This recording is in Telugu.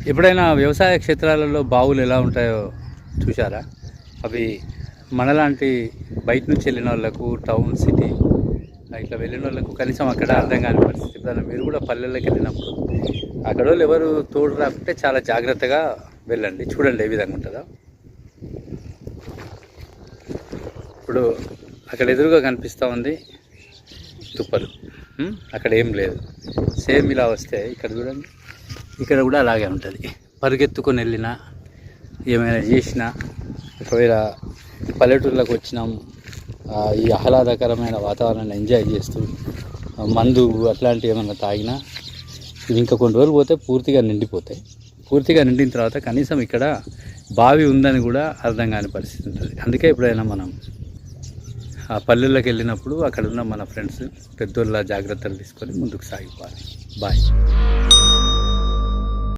ఎప్పుడైనా వ్యవసాయ క్షేత్రాలలో బావులు ఎలా ఉంటాయో చూసారా? అవి మనలాంటి బయట నుంచి వెళ్ళిన వాళ్ళకు, టౌన్ సిటీ ఇట్లా వెళ్ళిన వాళ్ళకు కనీసం అక్కడ అర్థం కాని పరిస్థితి. ఎప్పుడైనా మీరు కూడా పల్లెల్లోకి వెళ్ళినప్పుడు అక్కడ వాళ్ళు ఎవరు తోడు రాకుంటే చాలా జాగ్రత్తగా వెళ్ళండి, చూడండి ఏ విధంగా ఉంటుందో. ఇప్పుడు అక్కడ ఎదురుగా కనిపిస్తూ ఉంది తుప్పలు, అక్కడ ఏం లేదు. సేమ్ ఇలా వస్తే ఇక్కడ చూడండి, ఇక్కడ కూడా అలాగే ఉంటుంది. పరుగెత్తుకొని వెళ్ళినా ఏమైనా చేసినా, ఒకవేళ పల్లెటూర్లకు వచ్చినాం, ఈ ఆహ్లాదకరమైన వాతావరణాన్ని ఎంజాయ్ చేస్తూ మందు అట్లాంటివి ఏమైనా తాగినా ఇవి ఇంకా కొన్ని రోజులు పోతే పూర్తిగా నిండిపోతాయి. పూర్తిగా నిండిన తర్వాత కనీసం ఇక్కడ బావి ఉందని కూడా అర్థం కాని పరిస్థితి ఉంటుంది. అందుకే ఎప్పుడైనా మనం ఆ పల్లెల్లోకి వెళ్ళినప్పుడు అక్కడ ఉన్న మన ఫ్రెండ్స్ పెద్దోళ్ళ జాగ్రత్తలు తీసుకొని ముందుకు సాగిపోవాలి. బాయ్.